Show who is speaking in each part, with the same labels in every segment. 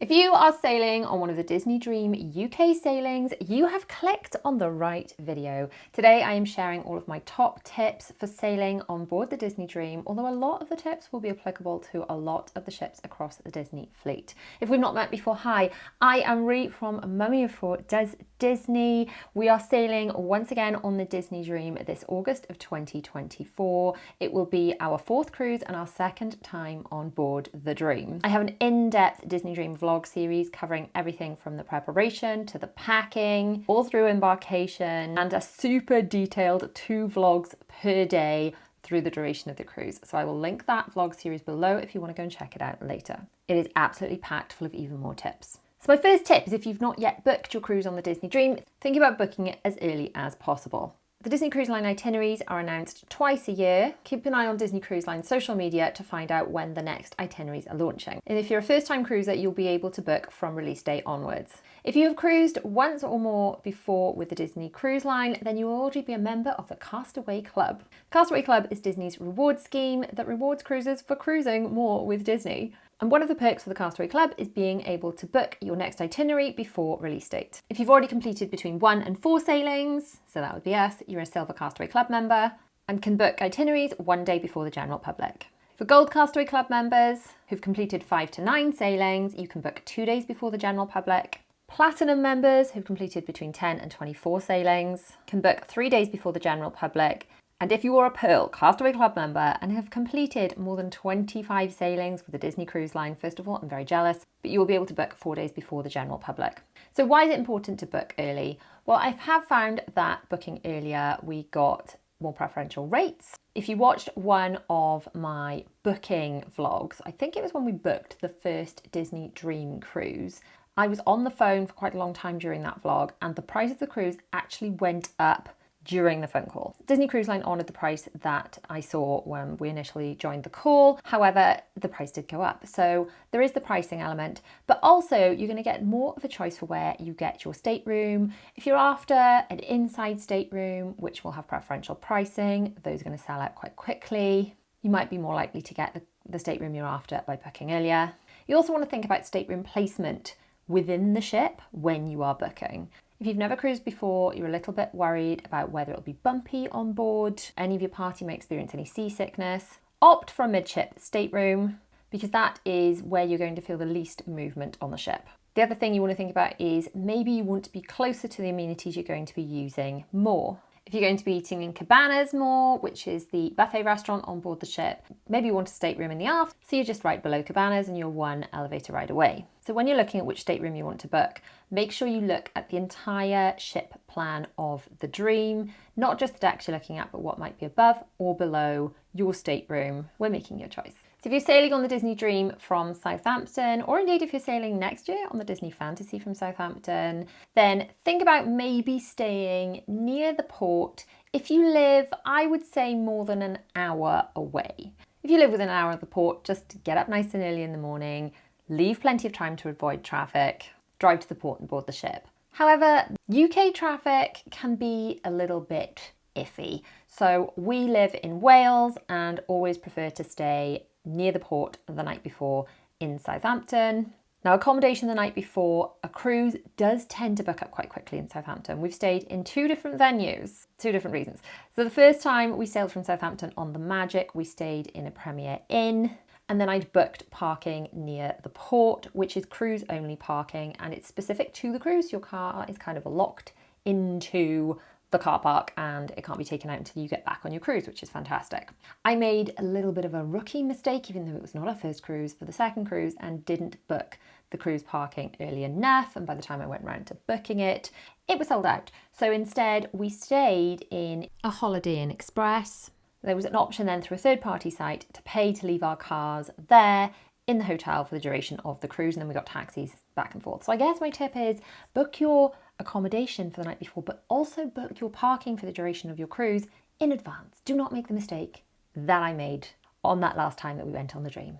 Speaker 1: If you are sailing on one of the Disney Dream UK sailings, you have clicked on the right video. Today I am sharing all of my top tips for sailing on board the Disney Dream, although a lot of the tips will be applicable to a lot of the ships across the Disney fleet. If we've not met before, hi, I am Ree from Mummy of Four Does Disney. We are sailing once again on the Disney Dream this August of 2024. It will be our fourth cruise and our second time on board the Dream. I have an in-depth Disney Dream vlog series covering everything from the preparation to the packing, all through embarkation, and a super detailed 2 vlogs per day through the duration of the cruise. So I will link that vlog series below if you want to go and check it out later. It is absolutely packed full of even more tips. So my first tip is if you've not yet booked your cruise on the Disney Dream, think about booking it as early as possible. The Disney Cruise Line itineraries are announced twice a year. Keep an eye on Disney Cruise Line's social media to find out when the next itineraries are launching. And if you're a first-time cruiser, you'll be able to book from release day onwards. If you have cruised once or more before with the Disney Cruise Line, then you will already be a member of the Castaway Club. Castaway Club is Disney's reward scheme that rewards cruisers for cruising more with Disney. And one of the perks of the Castaway Club is being able to book your next itinerary before release date. If you've already completed between 1 and 4 sailings, so that would be us, you're a Silver Castaway Club member and can book itineraries 1 day before the general public. For Gold Castaway Club members who've completed 5 to 9 sailings, you can book 2 days before the general public. Platinum members who've completed between 10 and 24 sailings can book 3 days before the general public. And if you are a Pearl Castaway Club member and have completed more than 25 sailings with the Disney Cruise Line, first of all, I'm very jealous, but you will be able to book 4 days before the general public. So why is it important to book early? Well, I have found that booking earlier, we got more preferential rates. If you watched one of my booking vlogs, I think it was when we booked the first Disney Dream cruise, I was on the phone for quite a long time during that vlog and the price of the cruise actually went up during the phone call. Disney Cruise Line honoured the price that I saw when we initially joined the call. However, the price did go up. So there is the pricing element, but also you're going to get more of a choice for where you get your stateroom. If you're after an inside stateroom, which will have preferential pricing, those are going to sell out quite quickly. You might be more likely to get the stateroom you're after by booking earlier. You also want to think about stateroom placement within the ship when you are booking. If you've never cruised before, you're a little bit worried about whether it'll be bumpy on board, any of your party may experience any seasickness, opt for a midship stateroom because that is where you're going to feel the least movement on the ship. The other thing you want to think about is maybe you want to be closer to the amenities you're going to be using more. If you're going to be eating in cabanas more, which is the buffet restaurant on board the ship, maybe you want a stateroom in the aft, so you're just right below cabanas and you're 1 elevator ride away. So when you're looking at which stateroom you want to book, make sure you look at the entire ship plan of the Dream, not just the decks you're looking at, but what might be above or below your stateroom when making your choice. So if you're sailing on the Disney Dream from Southampton, or indeed if you're sailing next year on the Disney Fantasy from Southampton, then think about maybe staying near the port. If you live, I would say more than an hour away. If you live within an hour of the port, just get up nice and early in the morning, leave plenty of time to avoid traffic, drive to the port and board the ship. However, UK traffic can be a little bit iffy. So we live in Wales and always prefer to stay near the port the night before in Southampton. Now, accommodation the night before a cruise does tend to book up quite quickly in Southampton. We've stayed in 2 different venues, 2 different reasons. So the first time we sailed from Southampton on the Magic, we stayed in a Premier Inn. And then I'd booked parking near the port, which is cruise only parking, and it's specific to the cruise. Your car is kind of locked into the car park and it can't be taken out until you get back on your cruise, which is fantastic. I made a little bit of a rookie mistake, even though it was not our first cruise, for the second cruise, and didn't book the cruise parking early enough. And by the time I went round to booking it, it was sold out. So instead we stayed in a Holiday Inn Express. There was an option then through a third-party site to pay to leave our cars there in the hotel for the duration of the cruise, and then we got taxis back and forth. So I guess my tip is book your accommodation for the night before, but also book your parking for the duration of your cruise in advance. Do not make the mistake that I made on that last time that we went on the Dream.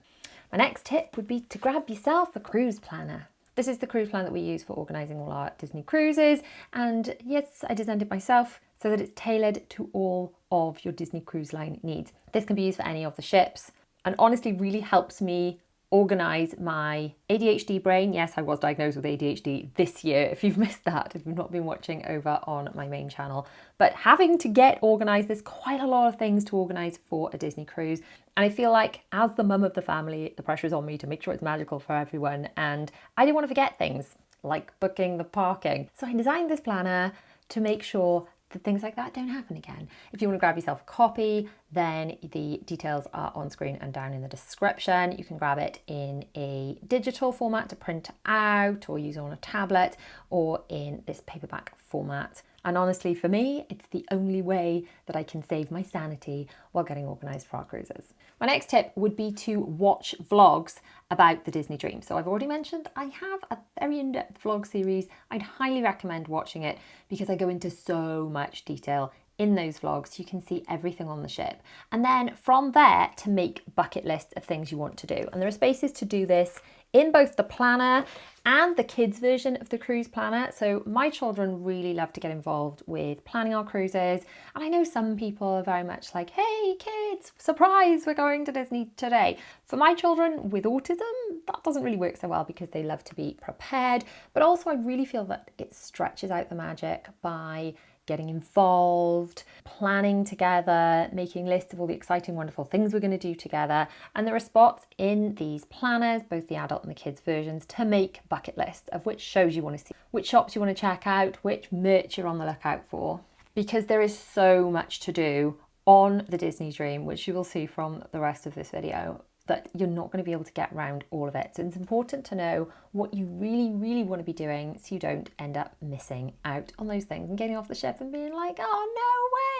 Speaker 1: My next tip would be to grab yourself a cruise planner. This is the cruise plan that we use for organising all our Disney cruises, and yes, I designed it myself so that it's tailored to all of your Disney Cruise Line needs. This can be used for any of the ships and honestly really helps me organise my ADHD brain. Yes, I was diagnosed with ADHD this year, if you've missed that, if you've not been watching over on my main channel. But having to get organised, there's quite a lot of things to organise for a Disney cruise. And I feel like as the mum of the family, the pressure is on me to make sure it's magical for everyone. And I didn't want to forget things like booking the parking. So I designed this planner to make sure that things like that don't happen again. If you want to grab yourself a copy, then the details are on screen and down in the description. You can grab it in a digital format to print out or use on a tablet, or in this paperback format. And honestly, for me, it's the only way that I can save my sanity while getting organised for our cruises. My next tip would be to watch vlogs about the Disney Dream. So I've already mentioned I have a very in-depth vlog series. I'd highly recommend watching it because I go into so much detail in those vlogs. You can see everything on the ship. And then from there to make bucket lists of things you want to do. And there are spaces to do this in both the planner and the kids version of the cruise planner. So my children really love to get involved with planning our cruises. And I know some people are very much like, hey kids, surprise, we're going to Disney today. For my children with autism, that doesn't really work so well because they love to be prepared. But also I really feel that it stretches out the magic by getting involved, planning together, making lists of all the exciting, wonderful things we're going to do together. And there are spots in these planners, both the adult and the kids versions, to make bucket lists of which shows you want to see, which shops you want to check out, which merch you're on the lookout for. Because there is so much to do on the Disney Dream, which you will see from the rest of this video, that you're not going to be able to get around all of it. So it's important to know what you really, really want to be doing so you don't end up missing out on those things and getting off the ship and being like, oh,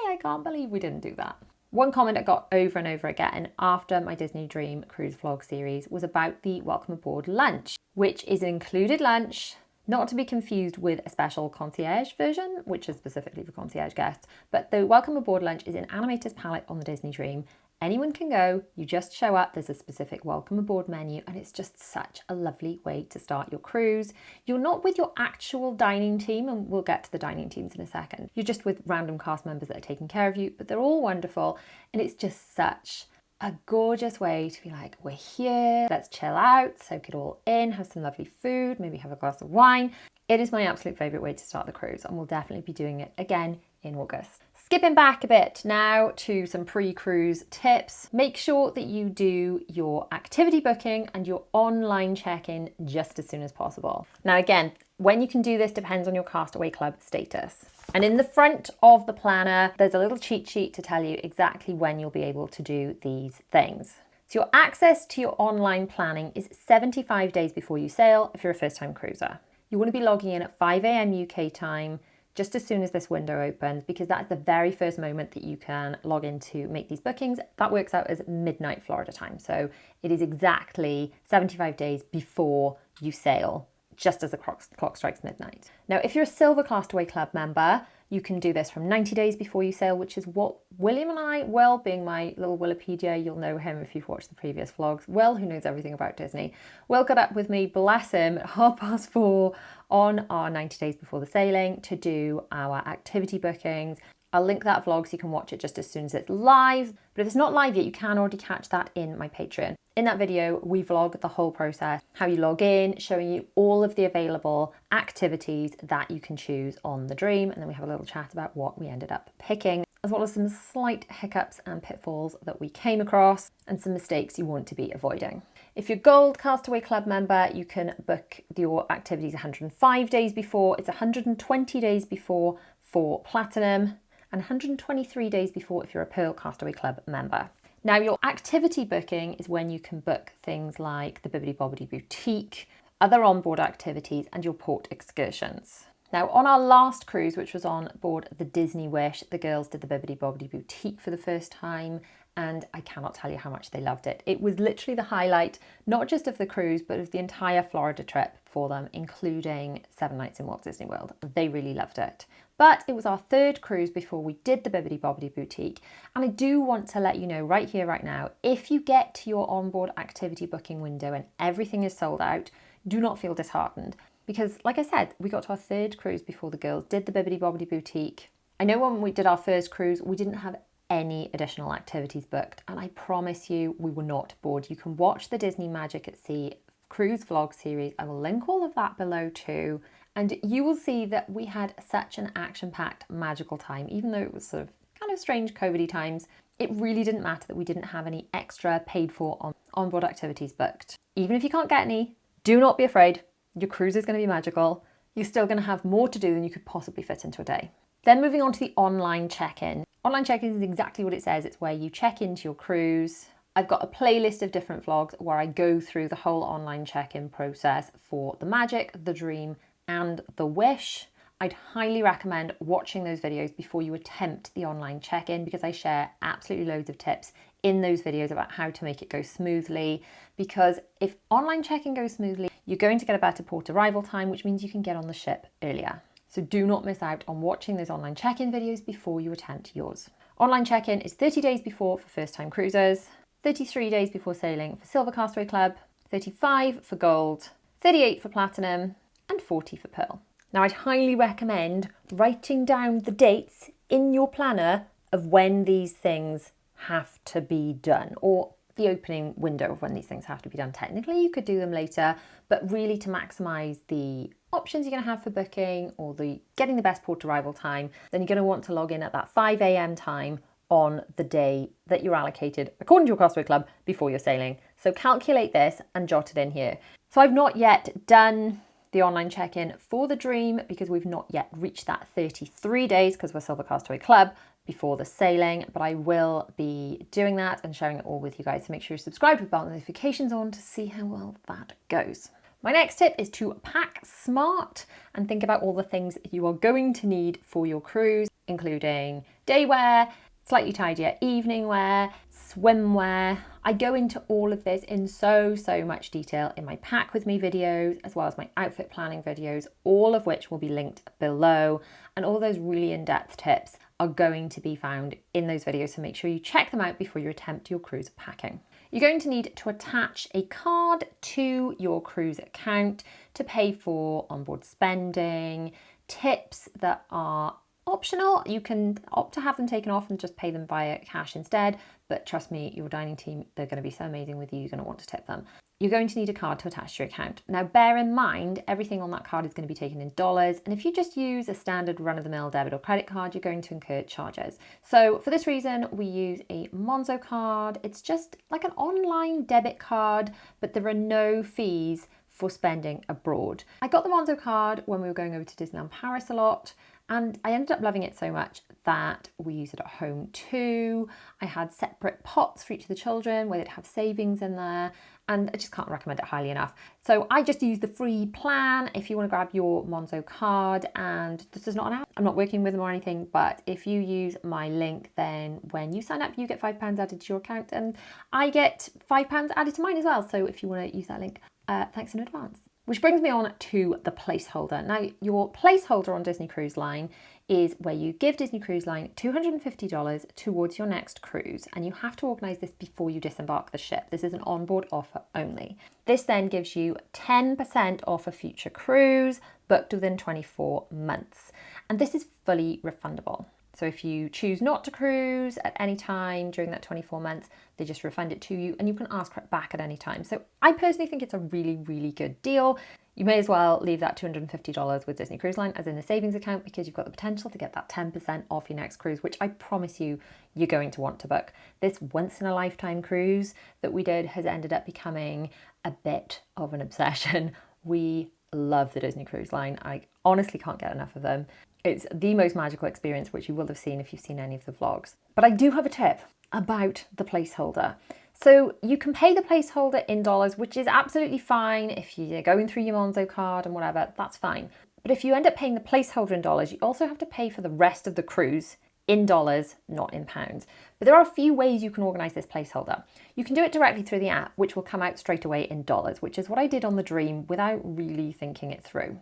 Speaker 1: no way, I can't believe we didn't do that. One comment I got over and over again after my Disney Dream cruise vlog series was about the Welcome Aboard lunch, which is an included lunch, not to be confused with a special concierge version, which is specifically for concierge guests. But the Welcome Aboard lunch is an animator's palette on the Disney Dream. Anyone can go, you just show up, there's a specific welcome aboard menu, and it's just such a lovely way to start your cruise. You're not with your actual dining team, and we'll get to the dining teams in a second. You're just with random cast members that are taking care of you, but they're all wonderful, and it's just such a gorgeous way to be like, we're here, let's chill out, soak it all in, have some lovely food, maybe have a glass of wine. It is my absolute favourite way to start the cruise, and we'll definitely be doing it again in August. Skipping back a bit now to some pre-cruise tips. Make sure that you do your activity booking and your online check-in just as soon as possible. Now again, when you can do this depends on your Castaway Club status. And in the front of the planner, there's a little cheat sheet to tell you exactly when you'll be able to do these things. So your access to your online planning is 75 days before you sail if you're a first-time cruiser. You want to be logging in at 5 a.m. UK time, just as soon as this window opens, because that's the very first moment that you can log in to make these bookings. That works out as midnight Florida time. So it is exactly 75 days before you sail, just as the clock strikes midnight. Now, if you're a Silver Castaway Club member, you can do this from 90 days before you sail, which is what William and I, Will being my little Wikipedia, you'll know him if you've watched the previous vlogs, Will, who knows everything about Disney, Will got up with me, bless him, at 4:30 on our 90 days before the sailing to do our activity bookings. I'll link that vlog so you can watch it just as soon as it's live. But if it's not live yet, you can already catch that in my Patreon. In that video, we vlog the whole process, how you log in, showing you all of the available activities that you can choose on the Dream. And then we have a little chat about what we ended up picking, as well as some slight hiccups and pitfalls that we came across and some mistakes you want to be avoiding. If you're Gold Castaway Club member, you can book your activities 105 days before. It's 120 days before for Platinum, and 123 days before if you're a Pearl Castaway Club member. Now, your activity booking is when you can book things like the Bibbidi Bobbidi Boutique, other onboard activities, and your port excursions. Now, on our last cruise, which was on board the Disney Wish, the girls did the Bibbidi Bobbidi Boutique for the first time, and I cannot tell you how much they loved it. It was literally the highlight, not just of the cruise, but of the entire Florida trip for them, including 7 nights in Walt Disney World. They really loved it. But it was our third cruise before we did the Bibbidi Bobbidi Boutique. And I do want to let you know right here, right now, if you get to your onboard activity booking window and everything is sold out, do not feel disheartened. Because like I said, we got to our third cruise before the girls did the Bibbidi Bobbidi Boutique. I know when we did our first cruise, we didn't have any additional activities booked. And I promise you, we were not bored. You can watch the Disney Magic at Sea cruise vlog series. I will link all of that below too. And you will see that we had such an action-packed magical time, even though it was sort of kind of strange COVID-y times. It really didn't matter that we didn't have any extra paid for onboard activities booked. Even if you can't get any, do not be afraid. Your cruise is going to be magical. You're still going to have more to do than you could possibly fit into a day. Then moving on to the online check-in. Online check-in is exactly what it says. It's where you check into your cruise. I've got a playlist of different vlogs where I go through the whole online check-in process for the Magic, the Dream, and the Wish. I'd highly recommend watching those videos before you attempt the online check-in, because I share absolutely loads of tips in those videos about how to make it go smoothly. Because if online check-in goes smoothly, you're going to get a better port arrival time, which means you can get on the ship earlier. So do not miss out on watching those online check-in videos before you attempt yours. Online check-in is 30 days before for first-time cruisers, 33 days before sailing for Silver Castaway Club, 35 for Gold, 38 for Platinum, and 40 for Pearl. Now, I'd highly recommend writing down the dates in your planner of when these things have to be done, or the opening window of when these things have to be done. Technically, you could do them later, but really to maximise the options you're going to have for booking or getting the best port arrival time, then you're going to want to log in at that 5 a.m. time on the day that you're allocated according to your Castaway Club before you're sailing. So calculate this and jot it in here. So I've not yet done the online check-in for the Dream because we've not yet reached that 33 days because we're Silver Castaway Club before the sailing, but I will be doing that and sharing it all with you guys. So make sure you're subscribed with bell notifications on to see how well that goes. My next tip is to pack smart and think about all the things you are going to need for your cruise, including day wear, slightly tidier evening wear, swimwear. I go into all of this in so much detail in my Pack With Me videos, as well as my outfit planning videos, all of which will be linked below. And all those really in-depth tips are going to be found in those videos, so make sure you check them out before you attempt your cruise packing. You're going to need to attach a card to your cruise account to pay for onboard spending, tips that are optional. You can opt to have them taken off and just pay them via cash instead, but trust me, your dining team, they're going to be so amazing with you, you're going to want to tip them. You're going to need a card to attach to your account. Now bear in mind, everything on that card is going to be taken in dollars, and if you just use a standard run-of-the-mill debit or credit card, you're going to incur charges. So for this reason, we use a Monzo card. It's just like an online debit card, but there are no fees for spending abroad. I got the Monzo card when we were going over to Disneyland Paris a lot, and I ended up loving it so much that we use it at home too. I had separate pots for each of the children where they'd have savings in there, and I just can't recommend it highly enough. So I just use the free plan if you want to grab your Monzo card, and this is not an app. I'm not working with them or anything, but if you use my link, then when you sign up, you get £5 added to your account, and I get £5 added to mine as well. So if you want to use that link, thanks in advance. Which brings me on to the placeholder. Now, your placeholder on Disney Cruise Line is where you give Disney Cruise Line $250 towards your next cruise, and you have to organise this before you disembark the ship. This is an onboard offer only. This then gives you 10% off a future cruise booked within 24 months, and this is fully refundable. So if you choose not to cruise at any time during that 24 months, they just refund it to you and you can ask for it back at any time. So I personally think it's a really good deal. You may as well leave that $250 with Disney Cruise Line as in a savings account, because you've got the potential to get that 10% off your next cruise, which I promise you, you're going to want to book. This once in a lifetime cruise that we did has ended up becoming a bit of an obsession. We love the Disney Cruise Line. I honestly can't get enough of them. It's the most magical experience, which you will have seen if you've seen any of the vlogs. But I do have a tip about the placeholder. So you can pay the placeholder in dollars, which is absolutely fine. If you're going through your Monzo card and whatever, that's fine. But if you end up paying the placeholder in dollars, you also have to pay for the rest of the cruise in dollars, not in pounds. But there are a few ways you can organise this placeholder. You can do it directly through the app, which will come out straight away in dollars, which is what I did on the Dream without really thinking it through.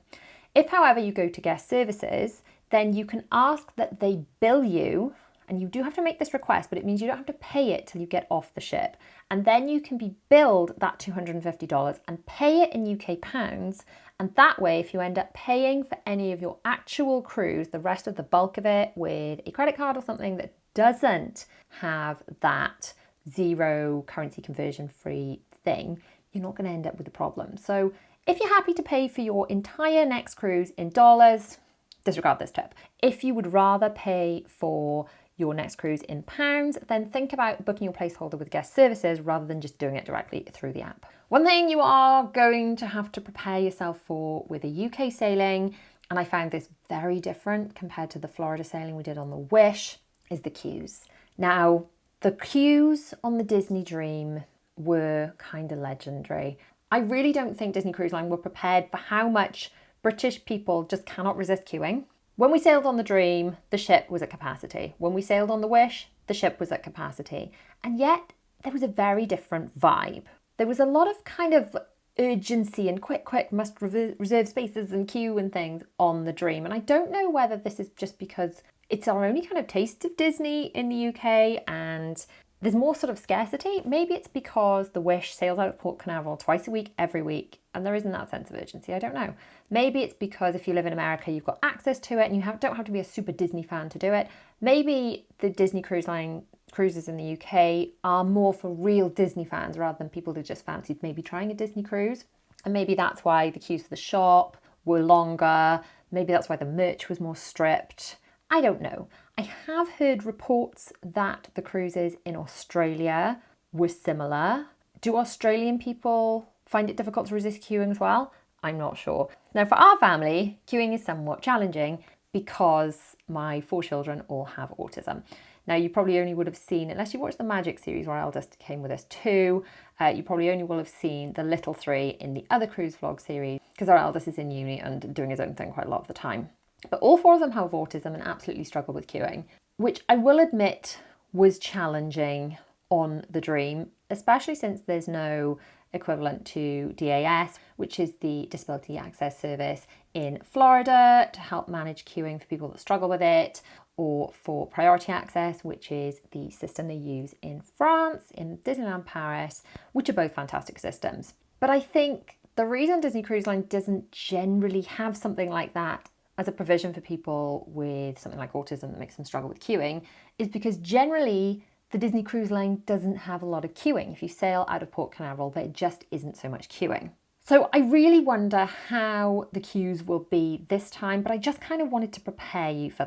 Speaker 1: If, however, you go to guest services, then you can ask that they bill you, and you do have to make this request, but it means you don't have to pay it till you get off the ship. And then you can be billed that $250 and pay it in UK pounds. And that way, if you end up paying for any of your actual cruise, the rest of the bulk of it with a credit card or something that doesn't have that zero currency conversion free thing, you're not going to end up with a problem. So if you're happy to pay for your entire next cruise in dollars, disregard this tip. If you would rather pay for your next cruise in pounds, then think about booking your placeholder with guest services rather than just doing it directly through the app. One thing you are going to have to prepare yourself for with a UK sailing, and I found this very different compared to the Florida sailing we did on the Wish, is the queues. Now, the queues on the Disney Dream were kind of legendary. I really don't think Disney Cruise Line were prepared for how much British people just cannot resist queuing. When we sailed on the Dream, the ship was at capacity. When we sailed on the Wish, the ship was at capacity. And yet, there was a very different vibe. There was a lot of kind of urgency and quick, must reserve spaces and queue and things on the Dream. And I don't know whether this is just because it's our only kind of taste of Disney in the UK and there's more sort of scarcity. Maybe it's because the Wish sails out of Port Canaveral twice a week, every week, and there isn't that sense of urgency. I don't know. Maybe it's because if you live in America, you've got access to it and you don't have to be a super Disney fan to do it. Maybe the Disney Cruise Line cruises in the UK are more for real Disney fans rather than people who just fancied maybe trying a Disney cruise. And maybe that's why the queues for the shop were longer. Maybe that's why the merch was more stripped. I don't know. I have heard reports that the cruises in Australia were similar. Do Australian people find it difficult to resist queuing as well? I'm not sure. Now, for our family, queuing is somewhat challenging because my 4 children all have autism. Now, you probably only would have seen, unless you watched the Magic series where our eldest came with us too, you probably only will have seen the little 3 in the other cruise vlog series because our eldest is in uni and doing his own thing quite a lot of the time. But all 4 of them have autism and absolutely struggle with queuing, which I will admit was challenging on the Dream, especially since there's no equivalent to DAS, which is the Disability Access Service in Florida to help manage queuing for people that struggle with it, or for Priority Access, which is the system they use in France, in Disneyland Paris, which are both fantastic systems. But I think the reason Disney Cruise Line doesn't generally have something like that as a provision for people with something like autism that makes them struggle with queuing is because generally the Disney Cruise Line doesn't have a lot of queuing. If you sail out of Port Canaveral, there just isn't so much queuing. So I really wonder how the queues will be this time, but I just kind of wanted to prepare you for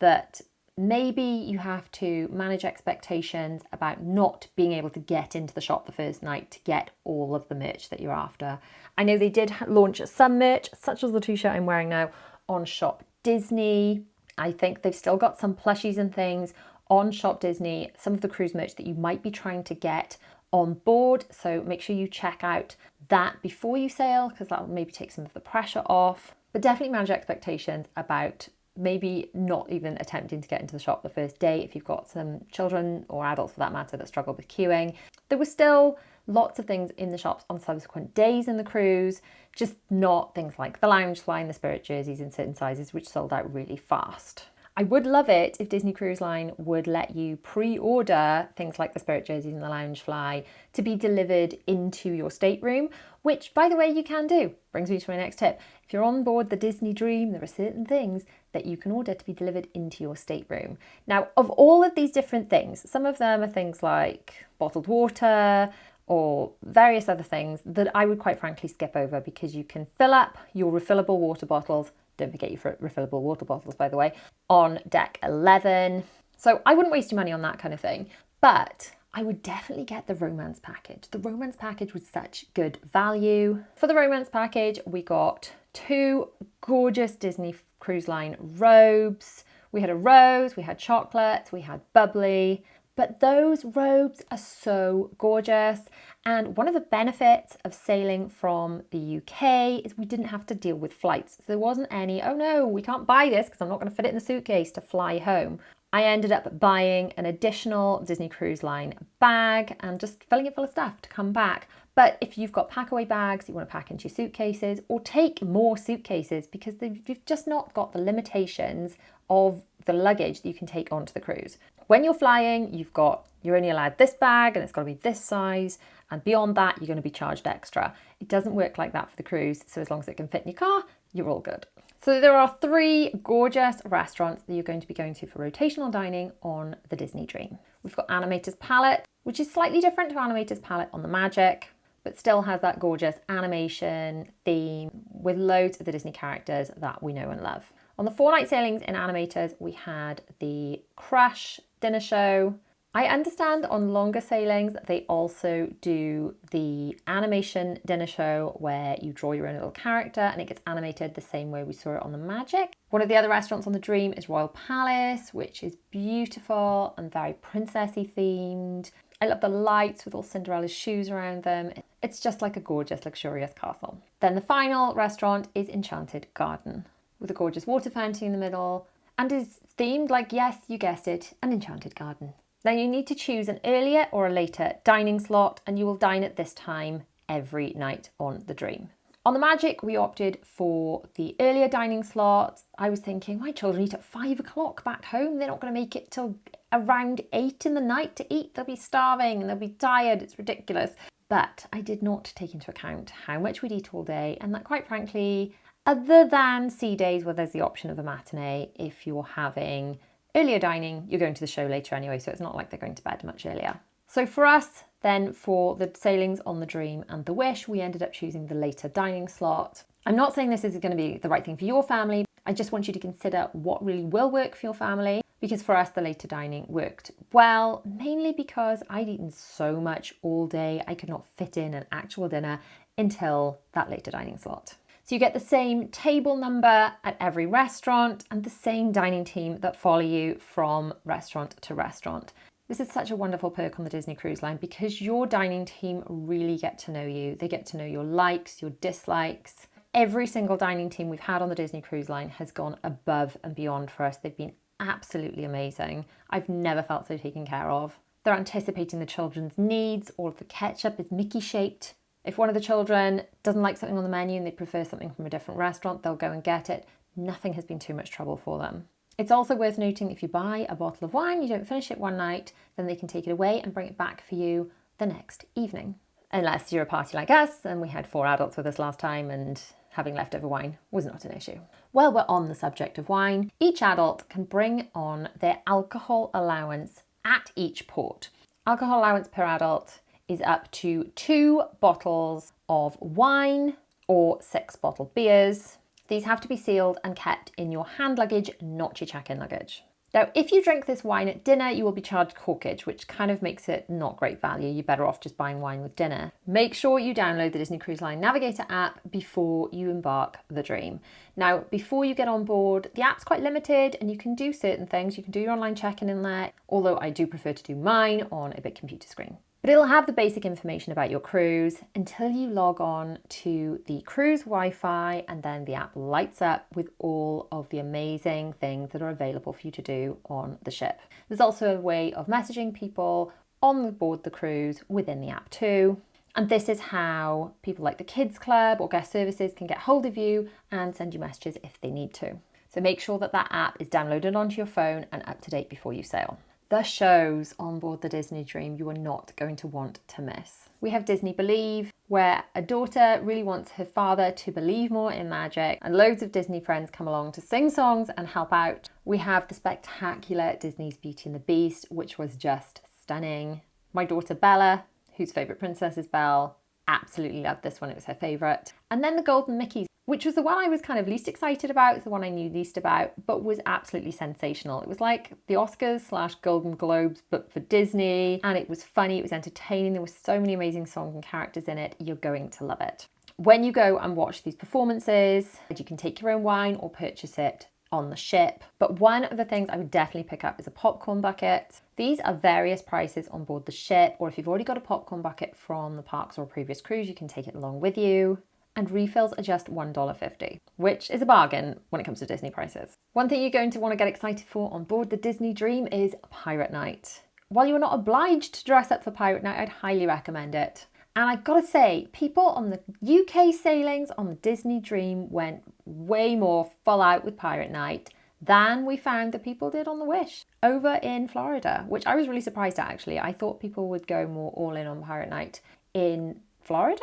Speaker 1: that maybe you have to manage expectations about not being able to get into the shop the first night to get all of the merch that you're after. I know they did launch some merch, such as the t-shirt I'm wearing now, on Shop Disney. I think they've still got some plushies and things on Shop Disney, some of the cruise merch that you might be trying to get on board. So make sure you check out that before you sail because that will maybe take some of the pressure off. But definitely manage expectations about maybe not even attempting to get into the shop the first day if you've got some children or adults for that matter that struggle with queuing. There were still lots of things in the shops on subsequent days in the cruise, just not things like the Loungefly and the Spirit jerseys in certain sizes, which sold out really fast. I would love it if Disney Cruise Line would let you pre-order things like the Spirit jerseys and the Loungefly to be delivered into your stateroom, which, by the way, you can do. Brings me to my next tip. If you're on board the Disney Dream, there are certain things that you can order to be delivered into your stateroom. Now, of all of these different things, some of them are things like bottled water or various other things that I would quite frankly skip over because you can fill up your refillable water bottles. Don't forget your refillable water bottles, by the way, on deck 11. So I wouldn't waste your money on that kind of thing, but I would definitely get the romance package. The romance package was such good value. For the romance package, we got 2 gorgeous Disney Cruise Line robes. We had a rose, we had chocolates, we had bubbly, but those robes are so gorgeous. And one of the benefits of sailing from the UK is we didn't have to deal with flights. So there wasn't any, oh no, we can't buy this because I'm not going to fit it in the suitcase to fly home. I ended up buying an additional Disney Cruise Line bag and just filling it full of stuff to come back. But if you've got packaway bags you want to pack into your suitcases, or take more suitcases because you've just not got the limitations of the luggage that you can take onto the cruise. When you're flying, you're only allowed this bag and it's got to be this size, and beyond that you're going to be charged extra. It doesn't work like that for the cruise, so as long as it can fit in your car, you're all good. So there are 3 gorgeous restaurants that you're going to be going to for rotational dining on the Disney Dream. We've got Animator's Palette, which is slightly different to Animator's Palette on the Magic, but still has that gorgeous animation theme with loads of the Disney characters that we know and love. On the 4-night sailings in Animators, we had the Crush dinner show. I understand on longer sailings, they also do the animation dinner show where you draw your own little character and it gets animated the same way we saw it on the Magic. One of the other restaurants on the Dream is Royal Palace, which is beautiful and very princessy themed. I love the lights with all Cinderella's shoes around them. It's just like a gorgeous, luxurious castle. Then the final restaurant is Enchanted Garden, with a gorgeous water fountain in the middle, and is themed like, yes, you guessed it, an enchanted garden. Now you need to choose an earlier or a later dining slot, and you will dine at this time every night on the Dream. On the Magic, we opted for the earlier dining slot. I was thinking, my children eat at 5 o'clock back home. They're not going to make it till around 8 in the night to eat. They'll be starving and they'll be tired. It's ridiculous. But I did not take into account how much we'd eat all day, and that, quite frankly, other than sea days where there's the option of a matinee, if you're having earlier dining, you're going to the show later anyway, so it's not like they're going to bed much earlier. So for us, then, for the sailings on the Dream and the Wish, we ended up choosing the later dining slot. I'm not saying this is going to be the right thing for your family. I just want you to consider what really will work for your family, because for us, the later dining worked well, mainly because I'd eaten so much all day, I could not fit in an actual dinner until that later dining slot. So you get the same table number at every restaurant and the same dining team that follow you from restaurant to restaurant. This is such a wonderful perk on the Disney Cruise Line because your dining team really get to know you. They get to know your likes, your dislikes. Every single dining team we've had on the Disney Cruise Line has gone above and beyond for us. They've been absolutely amazing. I've never felt so taken care of. They're anticipating the children's needs. All of the ketchup is Mickey shaped. If one of the children doesn't like something on the menu and they prefer something from a different restaurant, they'll go and get it. Nothing has been too much trouble for them. It's also worth noting if you buy a bottle of wine, you don't finish it one night, then they can take it away and bring it back for you the next evening. Unless you're a party like us, and we had 4 adults with us last time, and having leftover wine was not an issue. While we're on the subject of wine, each adult can bring on their alcohol allowance at each port. Alcohol allowance per adult is up to 2 bottles of wine or 6 bottled beers. These have to be sealed and kept in your hand luggage, not your check-in luggage. Now, if you drink this wine at dinner, you will be charged corkage, which kind of makes it not great value. You're better off just buying wine with dinner. Make sure you download the Disney Cruise Line Navigator app before you embark the Dream. Now, before you get on board, the app's quite limited and you can do certain things. You can do your online check-in in there, although I do prefer to do mine on a big computer screen. But it'll have the basic information about your cruise until you log on to the cruise Wi-Fi, and then the app lights up with all of the amazing things that are available for you to do on the ship. There's also a way of messaging people on board the cruise within the app too. And this is how people like the Kids Club or guest services can get hold of you and send you messages if they need to. So make sure that that app is downloaded onto your phone and up to date before you sail. The shows on board the Disney Dream you are not going to want to miss. We have Disney Believe, where a daughter really wants her father to believe more in magic, and loads of Disney friends come along to sing songs and help out. We have the spectacular Disney's Beauty and the Beast, which was just stunning. My daughter Bella, whose favourite princess is Belle, absolutely loved this one. It was her favourite. And then the Golden Mickeys, which was the one I was kind of least excited about, the one I knew least about, but was absolutely sensational. It was like the Oscars/Golden Globes, but for Disney, and it was funny, it was entertaining, there were so many amazing songs and characters in it. You're going to love it. When you go and watch these performances, you can take your own wine or purchase it on the ship. But one of the things I would definitely pick up is a popcorn bucket. These are various prices on board the ship, or if you've already got a popcorn bucket from the parks or a previous cruise, you can take it along with you. And refills are just $1.50, which is a bargain when it comes to Disney prices. One thing you're going to want to get excited for on board the Disney Dream is Pirate Night. While you are not obliged to dress up for Pirate Night, I'd highly recommend it. And I've got to say, people on the UK sailings on the Disney Dream went way more full out with Pirate Night than we found that people did on the Wish over in Florida, which I was really surprised at actually. I thought people would go more all in on Pirate Night in Florida,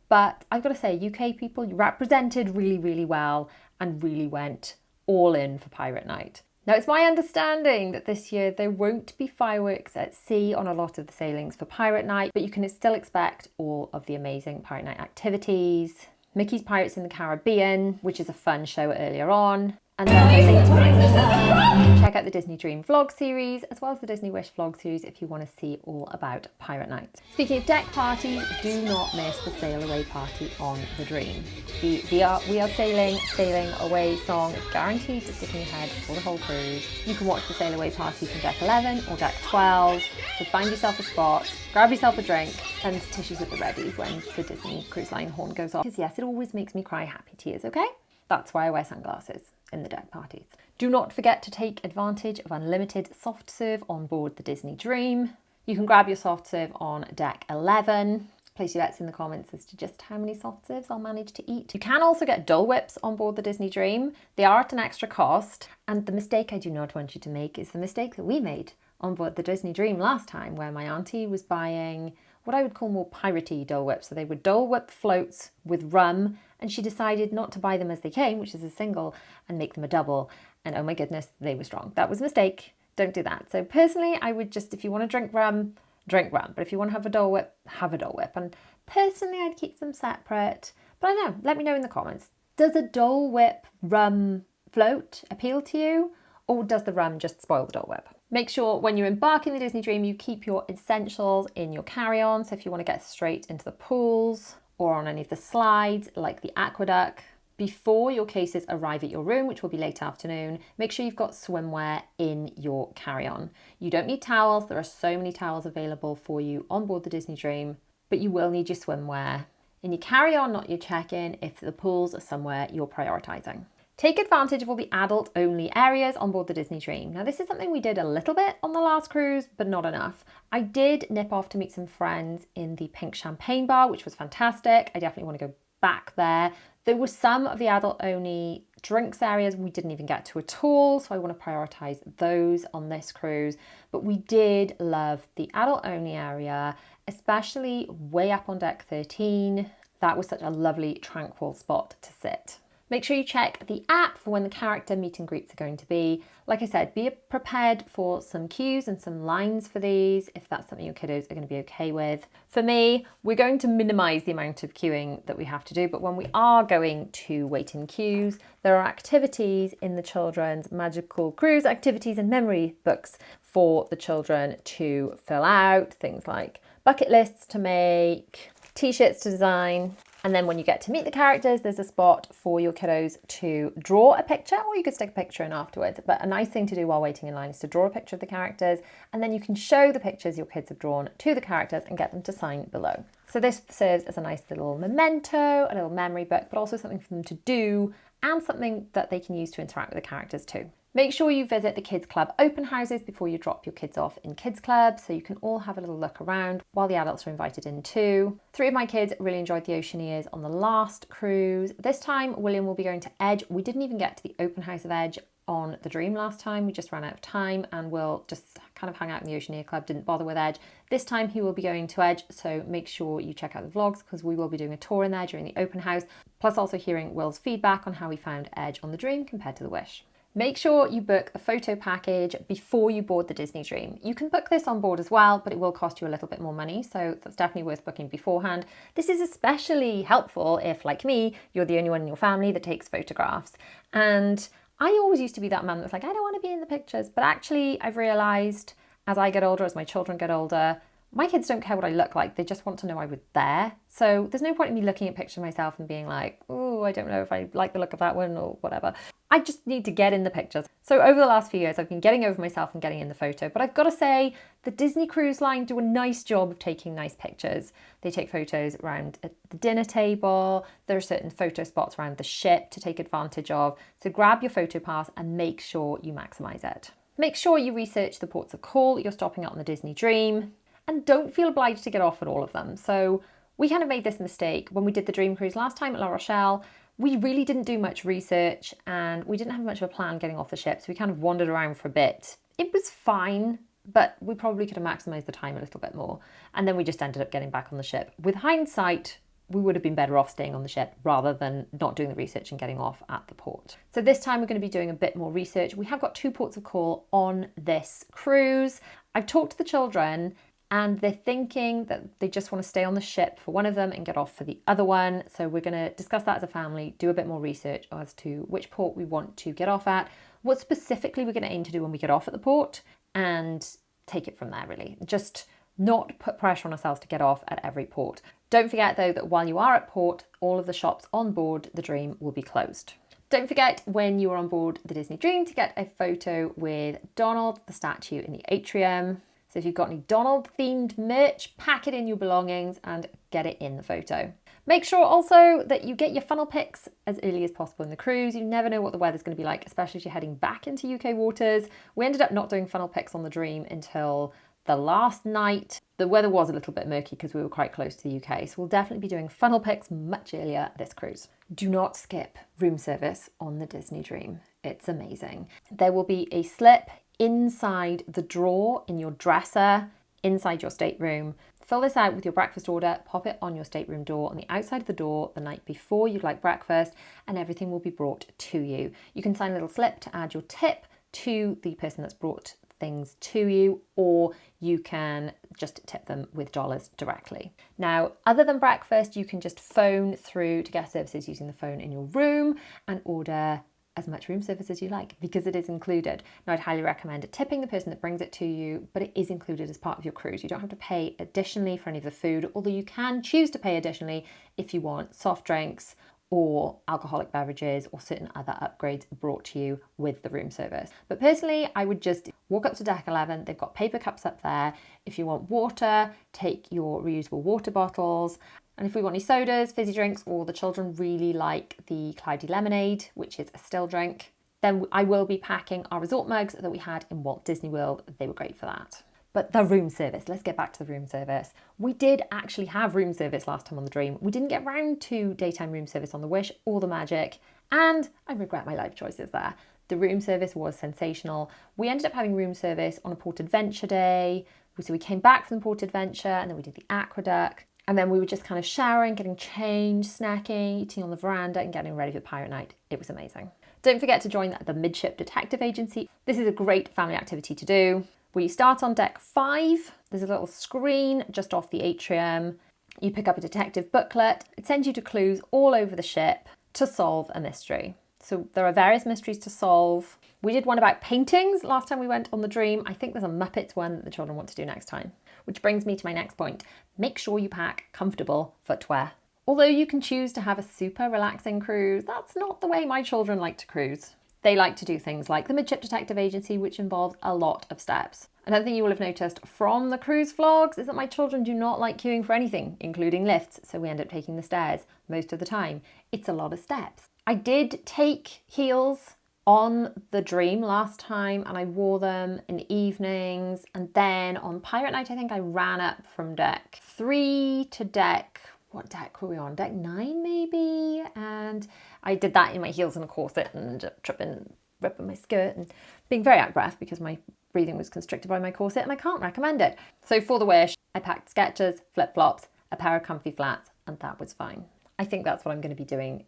Speaker 1: But I've got to say, UK people represented really, really well and really went all in for Pirate Night. Now, it's my understanding that this year there won't be fireworks at sea on a lot of the sailings for Pirate Night, but you can still expect all of the amazing Pirate Night activities. Mickey's Pirates in the Caribbean, which is a fun show earlier on. And then later on, check out the Disney Dream vlog series, as well as the Disney Wish vlog series if you want to see all about Pirate Night. Speaking of deck parties, do not miss the Sail Away party on the Dream. The We Are Sailing Away song is guaranteed to stick in your head for the whole cruise. You can watch the Sail Away party from deck 11 or deck 12. So find yourself a spot, grab yourself a drink, and tissues at the ready when the Disney Cruise Line horn goes off. Because yes, it always makes me cry happy tears, okay? That's why I wear sunglasses in the deck parties. Do not forget to take advantage of unlimited soft serve on board the Disney Dream. You can grab your soft serve on deck 11. Place your bets in the comments as to just how many soft serves I'll manage to eat. You can also get Dole Whips on board the Disney Dream. They are at an extra cost. And the mistake I do not want you to make is the mistake that we made on board the Disney Dream last time, where my auntie was buying what I would call more piratey Dole Whips. So they were Dole Whip floats with rum, and she decided not to buy them as they came, which is a single, and make them a double. And oh my goodness, they were strong. That was a mistake. Don't do that. So personally, I would just, if you want to drink rum, drink rum. But if you want to have a Dole Whip, have a Dole Whip. And personally, I'd keep them separate. But I know, let me know in the comments. Does a Dole Whip rum float appeal to you? Or does the rum just spoil the Dole Whip? Make sure when you're embarking the Disney Dream, you keep your essentials in your carry-on. So if you want to get straight into the pools or on any of the slides, like the aqueduct, before your cases arrive at your room, which will be late afternoon, make sure you've got swimwear in your carry-on. You don't need towels. There are so many towels available for you on board the Disney Dream, but you will need your swimwear in your carry-on, not your check-in, if the pools are somewhere you're prioritizing. Take advantage of all the adult-only areas on board the Disney Dream. Now, this is something we did a little bit on the last cruise, but not enough. I did nip off to meet some friends in the Pink Champagne Bar, which was fantastic. I definitely want to go back there. There were some of the adult-only drinks areas we didn't even get to at all, so I want to prioritise those on this cruise. But we did love the adult-only area, especially way up on deck 13. That was such a lovely, tranquil spot to sit. Make sure you check the app for when the character meet and greets are going to be. Like I said, be prepared for some cues and some lines for these, if that's something your kiddos are going to be okay with. For me, we're going to minimise the amount of queuing that we have to do, but when we are going to wait in queues, there are activities in the children's Magical Cruise activities and memory books for the children to fill out, things like bucket lists to make, t-shirts to design. And then when you get to meet the characters, there's a spot for your kiddos to draw a picture, or you could stick a picture in afterwards. But a nice thing to do while waiting in line is to draw a picture of the characters, and then you can show the pictures your kids have drawn to the characters and get them to sign below. So this serves as a nice little memento, a little memory book, but also something for them to do and something that they can use to interact with the characters too. Make sure you visit the Kids Club open houses before you drop your kids off in Kids Club, so you can all have a little look around while the adults are invited in too. 3 of my kids really enjoyed the Oceaneers on the last cruise. This time, William will be going to Edge. We didn't even get to the open house of Edge on the Dream last time. We just ran out of time and we'll just kind of hang out in the Oceaneer Club, didn't bother with Edge. This time he will be going to Edge, so make sure you check out the vlogs because we will be doing a tour in there during the open house, plus also hearing Will's feedback on how he found Edge on the Dream compared to the Wish. Make sure you book a photo package before you board the Disney Dream. You can book this on board as well, but it will cost you a little bit more money, so that's definitely worth booking beforehand. This is especially helpful if, like me, you're the only one in your family that takes photographs. And I always used to be that mum that's like, I don't want to be in the pictures, but actually I've realised as I get older, as my children get older, my kids don't care what I look like, they just want to know I was there. So there's no point in me looking at pictures of myself and being like, oh, I don't know if I like the look of that one or whatever. I just need to get in the pictures. So over the last few years, I've been getting over myself and getting in the photo, but I've got to say the Disney Cruise Line do a nice job of taking nice pictures. They take photos around at the dinner table. There are certain photo spots around the ship to take advantage of. So grab your photo pass and make sure you maximize it. Make sure you research the ports of call you're stopping at on the Disney Dream. And don't feel obliged to get off at all of them. So we kind of made this mistake when we did the Dream Cruise last time at La Rochelle. We really didn't do much research and we didn't have much of a plan getting off the ship. So we kind of wandered around for a bit. It was fine, but we probably could have maximised the time a little bit more. And then we just ended up getting back on the ship. With hindsight, we would have been better off staying on the ship rather than not doing the research and getting off at the port. So this time we're going to be doing a bit more research. We have got 2 ports of call on this cruise. I've talked to the children and they're thinking that they just want to stay on the ship for one of them and get off for the other one. So we're going to discuss that as a family, do a bit more research as to which port we want to get off at, what specifically we're going to aim to do when we get off at the port, and take it from there really. Just not put pressure on ourselves to get off at every port. Don't forget though that while you are at port, all of the shops on board the Dream will be closed. Don't forget when you are on board the Disney Dream to get a photo with Donald, the statue in the atrium. So if you've got any Donald themed merch, pack it in your belongings and get it in the photo. Make sure also that you get your funnel pics as early as possible in the cruise. You never know what the weather's going to be like, especially if you're heading back into UK waters. We ended up not doing funnel pics on the Dream until the last night. The weather was a little bit murky because we were quite close to the UK, so we'll definitely be doing funnel pics much earlier this cruise. Do not skip room service on the Disney Dream. It's amazing. There will be a slip inside the drawer in your dresser, inside your stateroom. Fill this out with your breakfast order, pop it on your stateroom door on the outside of the door the night before you'd like breakfast, and everything will be brought to you. You can sign a little slip to add your tip to the person that's brought things to you, or you can just tip them with dollars directly. Now, other than breakfast, you can just phone through to guest services using the phone in your room and order as much room service as you like because it is included. Now, I'd highly recommend tipping the person that brings it to you, but it is included as part of your cruise. You don't have to pay additionally for any of the food, although you can choose to pay additionally if you want soft drinks or alcoholic beverages or certain other upgrades brought to you with the room service. But personally, I would just walk up to deck 11. They've got paper cups up there. If you want water, take your reusable water bottles. And if we want any sodas, fizzy drinks, or the children really like the cloudy lemonade, which is a still drink, then I will be packing our resort mugs that we had in Walt Disney World. They were great for that. But the room service, let's get back to the room service. We did actually have room service last time on the Dream. We didn't get round to daytime room service on the Wish or the Magic, and I regret my life choices there. The room service was sensational. We ended up having room service on a Port Adventure day. So we came back from the Port Adventure and then we did the Aqueduct. And then we were just kind of showering, getting changed, snacking, eating on the veranda and getting ready for Pirate Night. It was amazing. Don't forget to join the Midship Detective Agency. This is a great family activity to do. We start on deck 5. There's a little screen just off the atrium. You pick up a detective booklet. It sends you to clues all over the ship to solve a mystery. So there are various mysteries to solve. We did one about paintings last time we went on the Dream. I think there's a Muppets one that the children want to do next time. Which brings me to my next point. Make sure you pack comfortable footwear. Although you can choose to have a super relaxing cruise, that's not the way my children like to cruise. They like to do things like the Midship Detective Agency, which involves a lot of steps. Another thing you will have noticed from the cruise vlogs is that my children do not like queuing for anything, including lifts, so we end up taking the stairs most of the time. It's a lot of steps. I did take heels on the Dream last time and I wore them in the evenings, and then on Pirate Night I think I ran up from deck 3 to deck, what deck were we on? Deck 9 maybe? And I did that in my heels and a corset and tripping, ripping my skirt and being very out of breath because my breathing was constricted by my corset, and I can't recommend it. So for the Wish, I packed Skechers, flip-flops, a pair of comfy flats, and that was fine. I think that's what I'm going to be doing.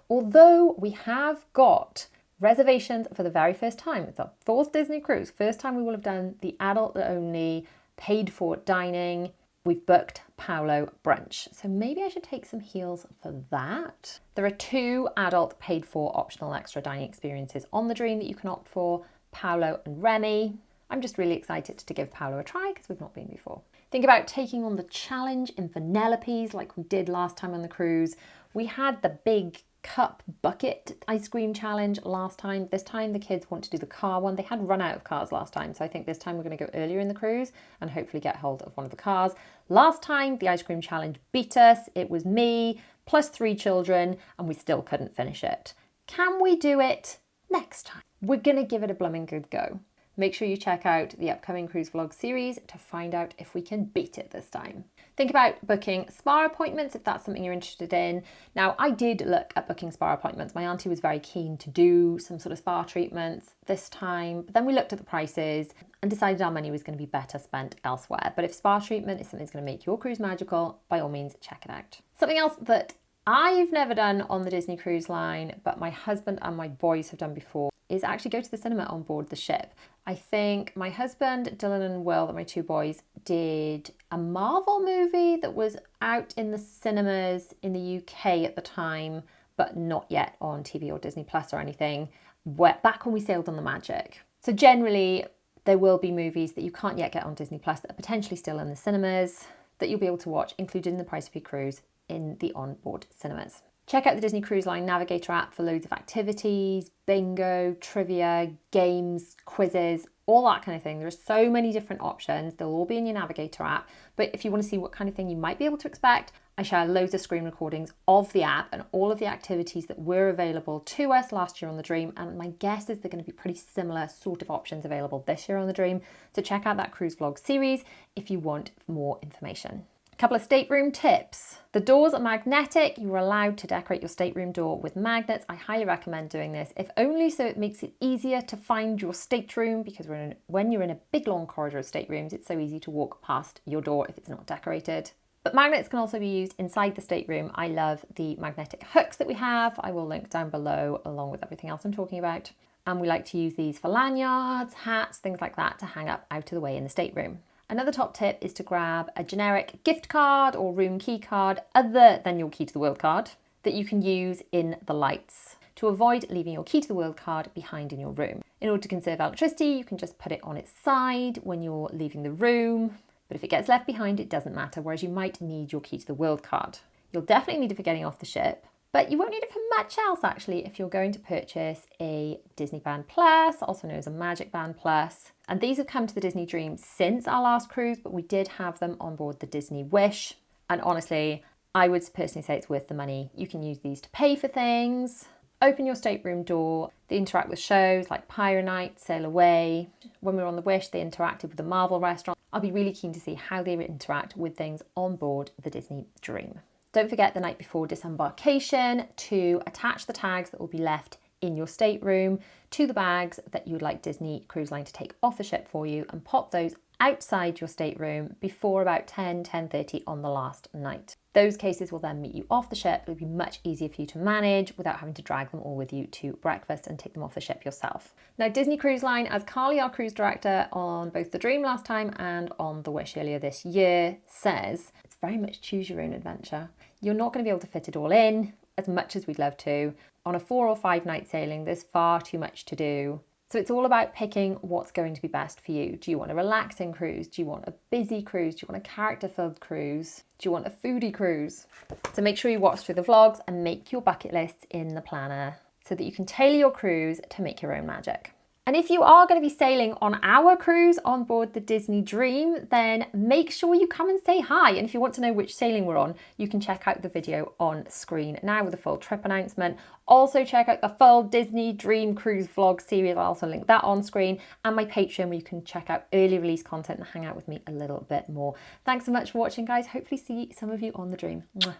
Speaker 1: Although we have got reservations for the very first time. It's our 4th Disney cruise. First time we will have done the adult only paid for dining. We've booked Paulo brunch. So maybe I should take some heels for that. There are 2 adult paid for optional extra dining experiences on the Dream that you can opt for, Paulo and Remy. I'm just really excited to give Paulo a try because we've not been before. Think about taking on the challenge in Vanellope's like we did last time on the cruise. We had the big cup bucket ice cream challenge last time. This time the kids want to do the car one. They had run out of cars last time, so I think this time we're going to go earlier in the cruise and hopefully get hold of one of the cars. Last time the ice cream challenge beat us. It was me plus 3 children and we still couldn't finish it. Can we do it next time? We're going to give it a blooming good go. Make sure you check out the upcoming cruise vlog series to find out if we can beat it this time. Think about booking spa appointments if that's something you're interested in. Now, I did look at booking spa appointments. My auntie was very keen to do some sort of spa treatments this time, but then we looked at the prices and decided our money was going to be better spent elsewhere. But if spa treatment is something that's going to make your cruise magical, by all means, check it out. Something else that I've never done on the Disney Cruise Line, but my husband and my boys have done before, is actually go to the cinema on board the ship. I think my husband, Dylan and Will, my two boys, did a Marvel movie that was out in the cinemas in the UK at the time, but not yet on TV or Disney Plus or anything, back when we sailed on the Magic. So generally, there will be movies that you can't yet get on Disney Plus that are potentially still in the cinemas that you'll be able to watch, included in the price of your cruise, in the onboard cinemas. Check out the Disney Cruise Line Navigator app for loads of activities, bingo, trivia, games, quizzes, all that kind of thing. There are so many different options. They'll all be in your Navigator app. But if you want to see what kind of thing you might be able to expect, I share loads of screen recordings of the app and all of the activities that were available to us last year on the Dream. And my guess is they're going to be pretty similar sort of options available this year on the Dream. So check out that cruise vlog series if you want more information. Couple of stateroom tips. The doors are magnetic. You're allowed to decorate your stateroom door with magnets. I highly recommend doing this, if only so it makes it easier to find your stateroom, because when you're in a big long corridor of staterooms, it's so easy to walk past your door if it's not decorated. But magnets can also be used inside the stateroom. I love the magnetic hooks that we have. I will link down below along with everything else I'm talking about. And we like to use these for lanyards, hats, things like that to hang up out of the way in the stateroom. Another top tip is to grab a generic gift card or room key card other than your Key to the World card that you can use in the lights to avoid leaving your Key to the World card behind in your room. In order to conserve electricity, you can just put it on its side when you're leaving the room, but if it gets left behind, it doesn't matter, whereas you might need your Key to the World card. You'll definitely need it for getting off the ship, but you won't need it for much else actually if you're going to purchase a Disney Band Plus, also known as a Magic Band Plus. And these have come to the Disney Dream since our last cruise, but we did have them on board the Disney Wish. And honestly, I would personally say it's worth the money. You can use these to pay for things, open your stateroom door. They interact with shows like Pyro Night, Sail Away. When we were on the Wish, they interacted with the Marvel restaurant. I'll be really keen to see how they interact with things on board the Disney Dream. Don't forget the night before disembarkation to attach the tags that will be left in your stateroom to the bags that you would like Disney Cruise Line to take off the ship for you, and pop those outside your stateroom before about 10:30 on the last night. Those cases will then meet you off the ship. It'll be much easier for you to manage without having to drag them all with you to breakfast and take them off the ship yourself. Now, Disney Cruise Line, as Carly, our cruise director on both the Dream last time and on the Wish earlier this year, says, it's very much choose your own adventure. You're not going to be able to fit it all in, as much as we'd love to. On a 4 or 5 night sailing, there's far too much to do. So it's all about picking what's going to be best for you. Do you want a relaxing cruise? Do you want a busy cruise? Do you want a character-filled cruise? Do you want a foodie cruise? So make sure you watch through the vlogs and make your bucket lists in the planner so that you can tailor your cruise to make your own magic. And if you are going to be sailing on our cruise on board the Disney Dream, then make sure you come and say hi. And if you want to know which sailing we're on, you can check out the video on screen now with a full trip announcement. Also check out the full Disney Dream cruise vlog series. I'll also link that on screen, and my Patreon where you can check out early release content and hang out with me a little bit more. Thanks so much for watching, guys. Hopefully see some of you on the Dream. Mwah.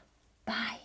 Speaker 1: Bye.